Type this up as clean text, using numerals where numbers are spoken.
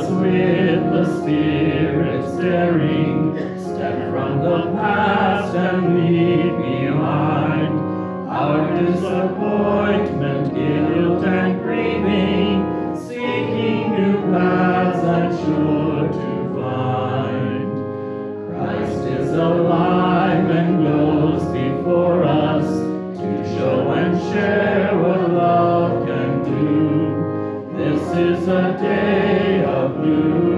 us with the Spirit stirring, step from the past and leave behind our disappointment, guilt, and grieving, seeking new paths and sure to find. Christ is alive and goes before us to show and share what love can do. This is a day of new